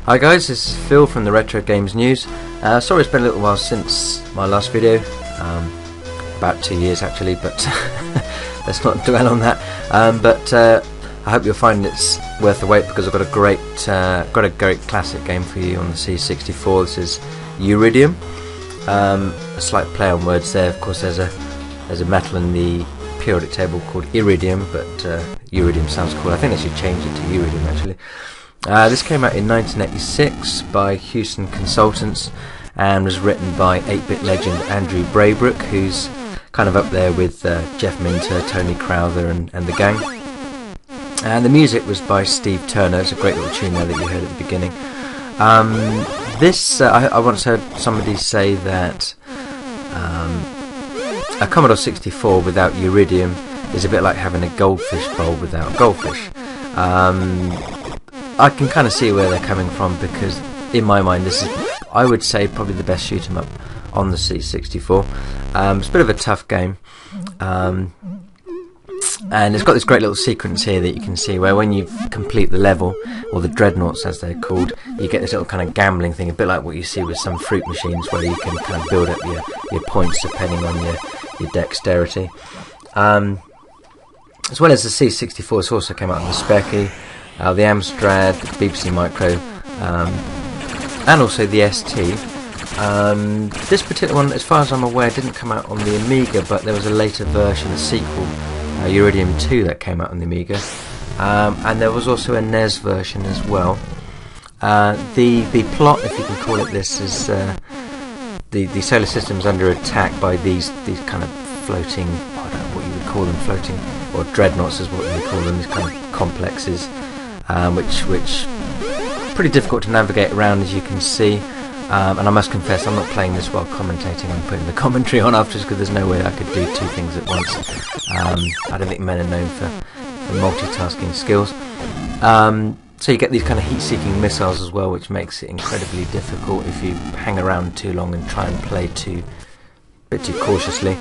Hi guys, this is Phil from the Retro Games News. Sorry it's been a little while since my last video, about 2 years actually, but let's not dwell on that. I hope you'll find it's worth the wait, because I've got a great classic game for you on the C64. This is Uridium. A slight play on words there. Of course, there's a metal in the periodic table called Iridium, but Uridium sounds cool. I think they should change it to Uridium actually. This came out in 1986 by Hewson Consultants and was written by 8-bit legend Andrew Braybrook, who's kind of up there with Jeff Minter, Tony Crowther and the gang. And the music was by Steve Turner. It's a great little tune there that you heard at the beginning. I once heard somebody say that a Commodore 64 without Uridium is a bit like having a goldfish bowl without goldfish. I can kind of see where they're coming from, because in my mind this is, I would say, probably the best shoot 'em up on the C64. It's a bit of a tough game, and it's got this great little sequence here that you can see where when you complete the level, or the dreadnoughts as they're called, you get this little kind of gambling thing, a bit like what you see with some fruit machines, where you can kind of build up your points depending on your dexterity. As well as the C64, it's also came out on the Specky, the Amstrad, the BBC Micro, and also the ST. This particular one, as far as I'm aware, didn't come out on the Amiga, but there was a later version, a sequel, Uridium 2, that came out on the Amiga, and there was also a NES version as well. The plot, if you can call it this, is the solar system's under attack by these kind of floating, I don't know what you would call them, floating, or dreadnoughts is what we call them, these kind of complexes, which pretty difficult to navigate around, as you can see. And I must confess, I'm not playing this while commentating. I'm putting the commentary on afterwards, because there's no way I could do two things at once. I don't think men are known for multitasking skills. So you get these kind of heat-seeking missiles as well, which makes it incredibly difficult if you hang around too long and try and play a bit too cautiously.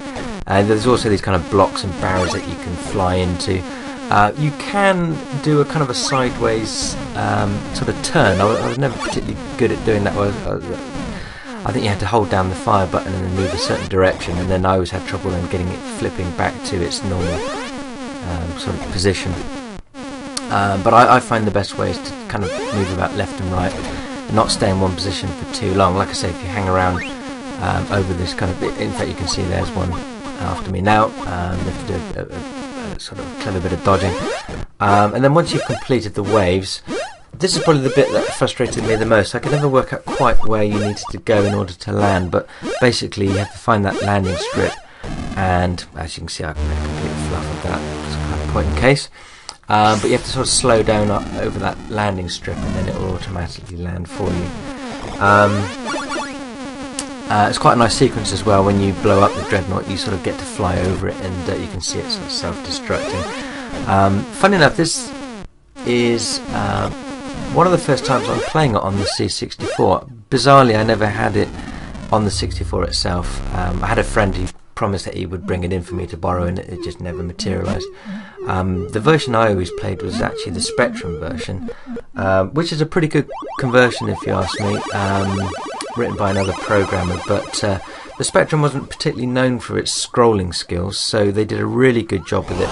There's also these kind of blocks and barriers that you can fly into. You can do a kind of a sideways sort of turn. I was never particularly good at doing that. I think you had to hold down the fire button and then move a certain direction, and then I always had trouble in getting it flipping back to its normal sort of position. But I find the best way is to kind of move about left and right, and not stay in one position for too long. Like I say, if you hang around over this kind of, in fact you can see there's one after me now. You have to do a sort of clever bit of dodging, and then once you've completed the waves, this is probably the bit that frustrated me the most. I could never work out quite where you needed to go in order to land, but basically you have to find that landing strip, and as you can see I've made a complete fluff of that, it's kind of point in case, but you have to sort of slow down over that landing strip, and then it will automatically land for you. It's quite a nice sequence as well. When you blow up the dreadnought, you sort of get to fly over it, and you can see it sort of self-destructing. Funny enough, this is one of the first times I'm playing it on the C64. Bizarrely, I never had it on the 64 itself. I had a friend who promised that he would bring it in for me to borrow, and it just never materialised. The version I always played was actually the Spectrum version, which is a pretty good conversion if you ask me, written by another programmer, but the Spectrum wasn't particularly known for its scrolling skills, so they did a really good job with it.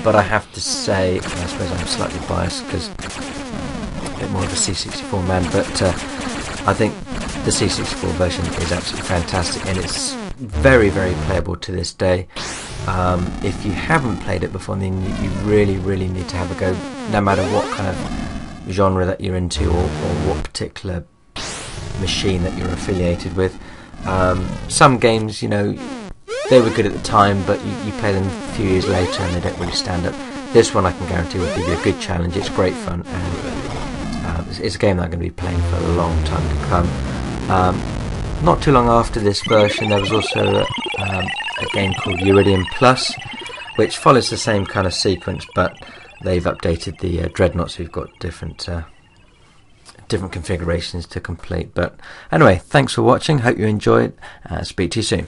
But I have to say, I suppose I'm slightly biased because I'm a bit more of a C64 man, but I think the C64 version is absolutely fantastic, and it's very, very playable to this day. If you haven't played it before, then you really, really need to have a go, no matter what kind of genre that you're into, or what particular machine that you're affiliated with. Some games, you know, they were good at the time, but you play them a few years later and they don't really stand up. This one I can guarantee will give you a good challenge. It's great fun, and it's a game that I'm going to be playing for a long time to come. Not too long after this version, there was also a game called Uridium Plus, which follows the same kind of sequence, but they've updated the dreadnoughts. We've got different configurations to complete. But anyway, thanks for watching. Hope you enjoyed. Speak to you soon.